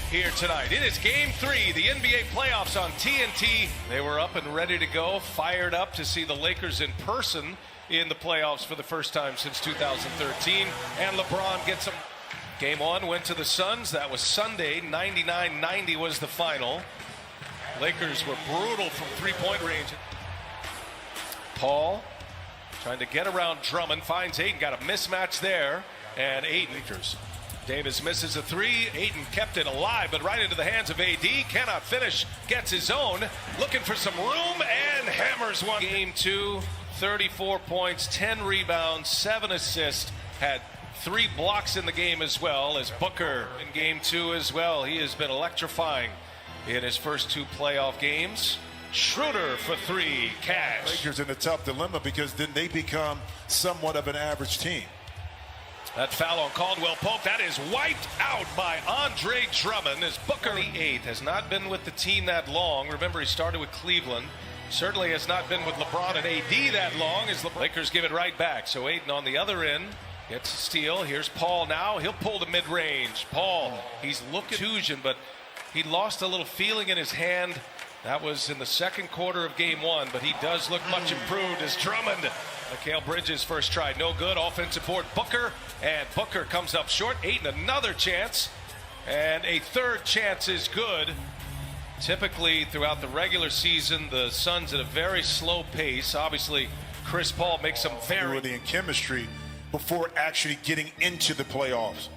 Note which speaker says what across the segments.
Speaker 1: here tonight. It is Game 3, the NBA playoffs on TNT. They were up and ready to go, fired up to see the Lakers in person in the playoffs for the first time since 2013. And LeBron gets them. Game 1 went to the Suns. That was Sunday. 99-90 was the final. Lakers were brutal from three-point range. Paul trying to get around Drummond, finds Ayton, got a mismatch there, and Ayton. Davis misses a three. Ayton kept it alive, but right into the hands of AD. Cannot finish, gets his own, looking for some room, and hammers one. Game 2, 34 points, 10 rebounds, 7 assists, had 3 blocks in the game as well as Booker in Game 2 as well. He has been electrifying in his first 2 playoff games. Schroeder for 3, cash.
Speaker 2: Lakers in a tough dilemma because then they become somewhat of an average team.
Speaker 1: That foul on Caldwell Pope, that is wiped out by Andre Drummond as Booker, the 8th, has not been with the team that long. Remember, he started with Cleveland. Certainly has not been with LeBron and AD that long as the Lakers give it right back. So Ayton on the other end gets a steal. Here's Paul now. He'll pull the mid-range. Paul, he's looking fusion, but he lost a little feeling in his hand. That was in the second quarter of Game 1, but he does look much improved as Drummond. Mikal Bridges first try, no good. Offensive board, Booker, and Booker comes up short. Ayton another chance, and a third chance is good. Typically, throughout the regular season, the Suns at a very slow pace. Obviously, Chris Paul makes some very...
Speaker 2: in chemistry before actually getting into the playoffs.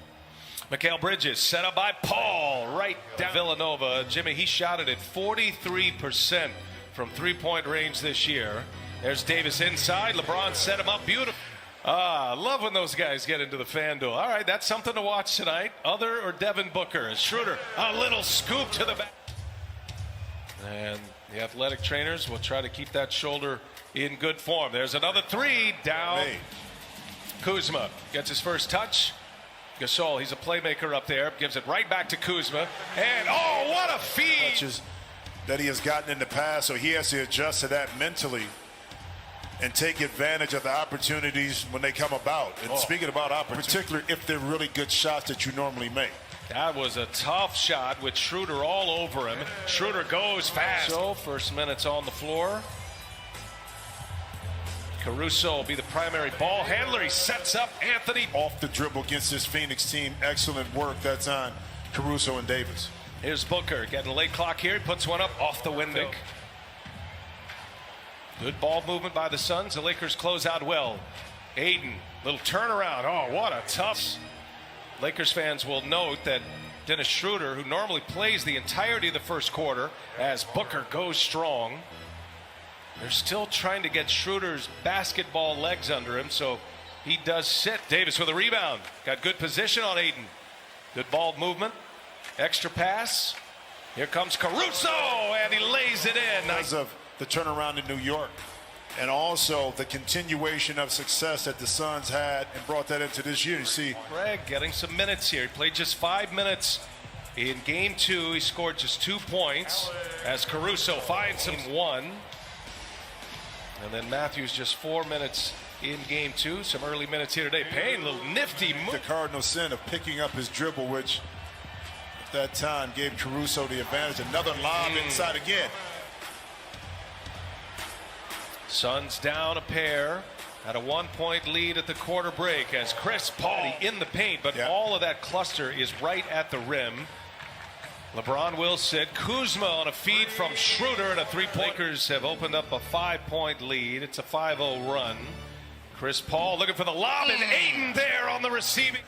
Speaker 1: Mikal Bridges set up by Paul right down Villanova. Jimmy, he shot it at 43% from three-point range this year. There's Davis inside. LeBron set him up beautiful. I love when those guys get into the fan duel. All right, that's something to watch tonight. Other or Devin Booker. As Schroeder, a little scoop to the back. And the athletic trainers will try to keep that shoulder in good form. There's another 3 down.
Speaker 2: Hey.
Speaker 1: Kuzma gets his first touch. Gasol, he's a playmaker up there, gives it right back to Kuzma, and oh, what a feed!
Speaker 2: Touches that he has gotten in the past, so he has to adjust to that mentally and take advantage of the opportunities when they come about. And speaking about opportunities, particularly if they're really good shots that you normally make.
Speaker 1: That was a tough shot with Schroeder all over him. Schroeder goes fast. So, first minutes on the floor. Caruso will be the primary ball handler. He sets up Anthony.
Speaker 2: Off the dribble against this Phoenix team. Excellent work. That's on Caruso and Davis.
Speaker 1: Here's Booker getting a late clock here. He puts one up off the window. Good ball movement by the Suns. The Lakers close out well. Ayton, little turnaround. Oh, what a tough. Lakers fans will note that Dennis Schroeder, who normally plays the entirety of the first quarter, as Booker goes strong. They're still trying to get Schroeder's basketball legs under him, so he does sit. Davis with a rebound. Got good position on Ayton. Good ball movement. Extra pass. Here comes Caruso, and he lays it in.
Speaker 2: Because of the turnaround in New York, and also the continuation of success that the Suns had and brought that into this year. You see
Speaker 1: Craig getting some minutes here. He played just 5 minutes in Game 2. He scored just 2 points as Caruso finds him 1. And then Matthews just 4 minutes in Game 2. Some early minutes here today. Payne, a little nifty move.
Speaker 2: The cardinal sin of picking up his dribble, which at that time gave Caruso the advantage. Another lob inside again.
Speaker 1: Suns down a pair. Had a 1-point lead at the quarter break as Chris Paul in the paint. But all of that cluster is right at the rim. LeBron will sit. Kuzma on a feed from Schroeder and a 3-point. Lakers have opened up a 5-point lead. It's a 5-0 run. Chris Paul looking for the lob, and Ayton there on the receiving.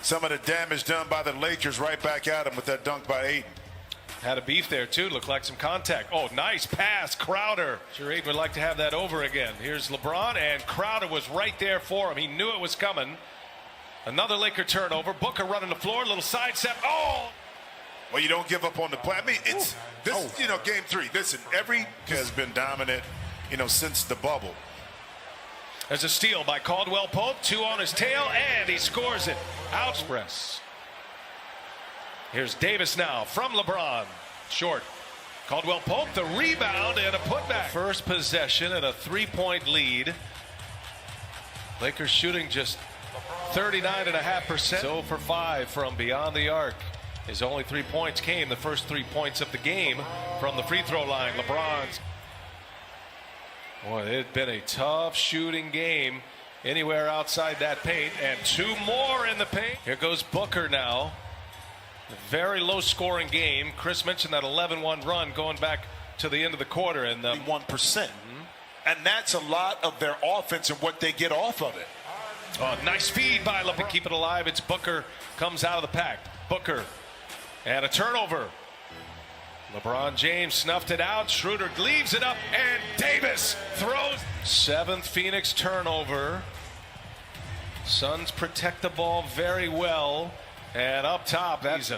Speaker 2: Some of the damage done by the Lakers right back at him with that dunk by Ayton.
Speaker 1: Had a beef there too. Looked like some contact. Oh, nice pass, Crowder. Sure, Ayton would like to have that over again. Here's LeBron, and Crowder was right there for him. He knew it was coming. Another Laker turnover. Booker running the floor, little side step. Oh!
Speaker 2: Well, you don't give up on the play. I mean, it's this. You know, Game 3. Listen, every has been dominant, you know, since the bubble.
Speaker 1: There's a steal by Caldwell Pope. 2 on his tail, and he scores it. Outpress. Here's Davis now from LeBron. Short. Caldwell Pope, the rebound and a putback. First possession and a 3-point lead. Lakers shooting just 39.5%. 0 for 5 from beyond the arc. His only 3 points came, the first 3 points of the game, from the free throw line. LeBron's. Boy, it's been a tough shooting game anywhere outside that paint, and 2 more in the paint. Here goes Booker now. A very low scoring game. Chris mentioned that 11-1 run going back to the end of the quarter, and
Speaker 2: 1%. And that's a lot of their offense and what they get off of it.
Speaker 1: Oh, nice feed by LeBron. Keep it alive. It's Booker comes out of the pack. Booker and a turnover. LeBron James snuffed it out. Schroeder leaves it up, and Davis throws. 7th Phoenix turnover. Suns protect the ball very well. And up top, that's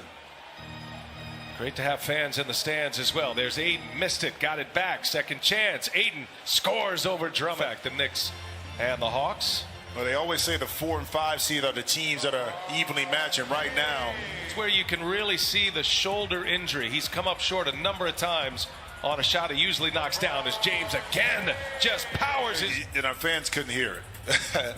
Speaker 1: great to have fans in the stands as well. There's Ayton, missed it, got it back, second chance. Ayton scores over Drummond. The Knicks and the Hawks.
Speaker 2: Well, they always say the 4 and 5 seed are the teams that are evenly matching right now.
Speaker 1: It's where you can really see the shoulder injury. He's come up short a number of times on a shot he usually knocks down, as James again just powers his.
Speaker 2: And our fans couldn't hear it.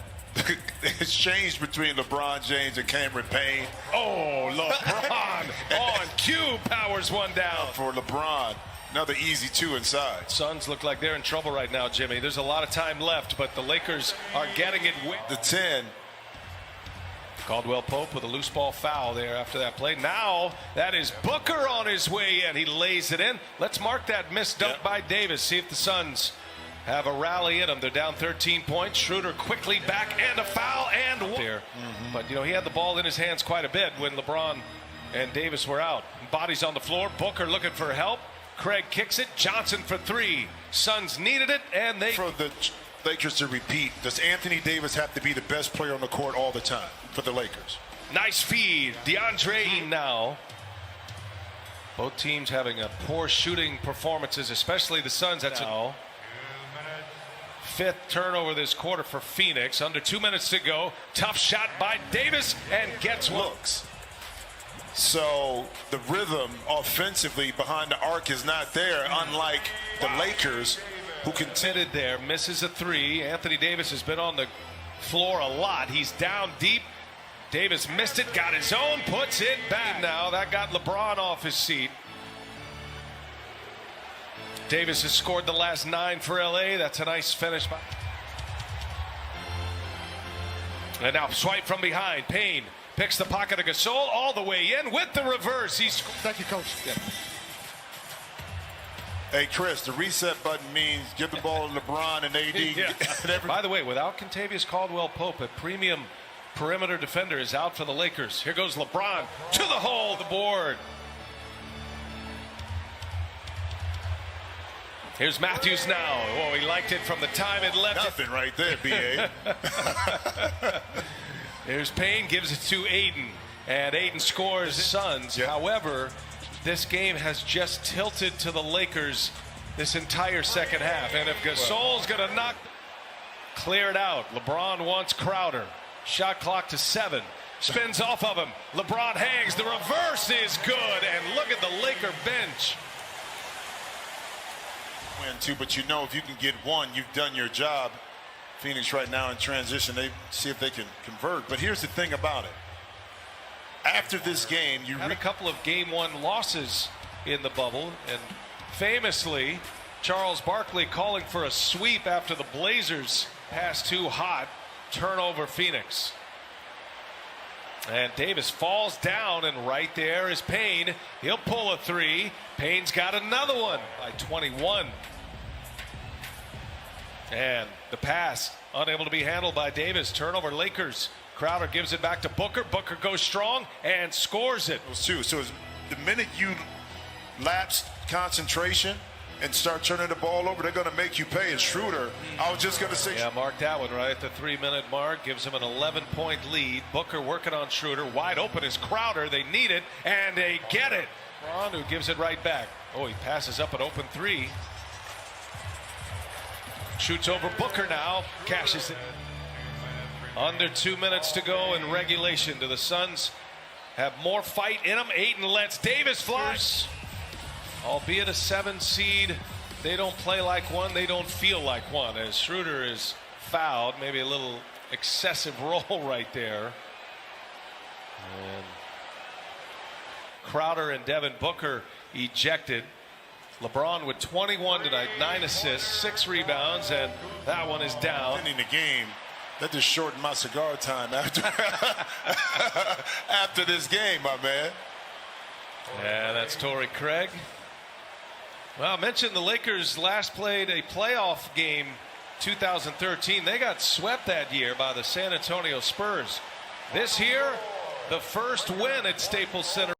Speaker 2: It's changed between LeBron James and Cameron Payne.
Speaker 1: Oh, LeBron on cue powers one down.
Speaker 2: For LeBron, another easy 2 inside.
Speaker 1: Suns look like they're in trouble right now, Jimmy. There's a lot of time left, but the Lakers are getting it.
Speaker 2: The 10.
Speaker 1: Caldwell Pope with a loose ball foul there after that play. Now that is Booker on his way in. He lays it in. Let's mark that missed dunk by Davis. See if the Suns have a rally in them. They're down 13 points. Schroeder quickly back, and a foul, and there. But, you know, he had the ball in his hands quite a bit when LeBron and Davis were out. Bodies on the floor. Booker looking for help. Craig kicks it. Johnson for 3. Suns needed it, and they.
Speaker 2: For the Lakers to repeat, does Anthony Davis have to be the best player on the court all the time for the Lakers?
Speaker 1: Nice feed. Deandre Ayton now. Both teams having a poor shooting performances, especially the Suns. That's now. 5th turnover this quarter for Phoenix. Under 2 minutes to go. Tough shot by Davis, and gets one.
Speaker 2: Looks. So the rhythm offensively behind the arc is not there, unlike the Lakers, who
Speaker 1: committed there. Misses a 3. Anthony Davis has been on the floor a lot. He's down deep. Davis missed it, got his own, puts it back. Now that got LeBron off his seat. Davis has scored the last 9 for LA. That's a nice finish. And now swipe from behind. Payne picks the pocket of Gasol all the way in with the reverse.
Speaker 3: Thank you, Coach. Yeah.
Speaker 2: Hey, Chris, the reset button means give the ball to LeBron and AD.
Speaker 1: Yeah. By the way, without Kentavious Caldwell-Pope, a premium perimeter defender is out for the Lakers. Here goes LeBron to the hole, the board. Here's Matthews now. Oh, he liked it from the time it left.
Speaker 2: Nothing right there, B.A.
Speaker 1: There's Payne, gives it to Ayton, and Ayton scores. Suns.
Speaker 2: Yeah.
Speaker 1: However, this game has just tilted to the Lakers this entire second half, and if Gasol's going to knock, clear it out. LeBron wants Crowder. Shot clock to 7. Spins off of him. LeBron hangs. The reverse is good, and look at the Laker bench.
Speaker 2: Win too, but you know if you can get one, you've done your job. Phoenix right now in transition, they see if they can convert. But here's the thing about it. After this game, you
Speaker 1: had a couple of game 1 losses in the bubble, and famously Charles Barkley calling for a sweep after the Blazers passed too hot. Turnover Phoenix. And Davis falls down, and right there is Payne. He'll pull a 3. Payne's got another one by 21. And the pass unable to be handled by Davis. Turnover Lakers. Crowder gives it back to Booker. Booker goes strong and scores it.
Speaker 2: So the minute you lapse concentration and start turning the ball over, they're going to make you pay. And Schroeder, I was just going to say.
Speaker 1: Yeah, mark that one right at the 3-minute mark. Gives him an 11-point lead. Booker working on Schroeder. Wide open is Crowder. They need it, and they get it. Ron, who gives it right back. Oh, he passes up an open 3. Shoots over Booker now. Cashes it. Under 2 minutes to go in regulation. Do the Suns have more fight in them? Ayton lets Davis fly. Albeit a 7 seed, they don't play like one. They don't feel like one. As Schroeder is fouled, maybe a little excessive roll right there. And Crowder and Devin Booker ejected. LeBron with 21 tonight, 9 assists, 6 rebounds, and that one is down.
Speaker 2: Ending the game. That just shortened my cigar time after after this game, my man.
Speaker 1: Yeah, that's Torrey Craig. Well, I mentioned the Lakers last played a playoff game 2013. They got swept that year by the San Antonio Spurs. This year, the first win at Staples Center.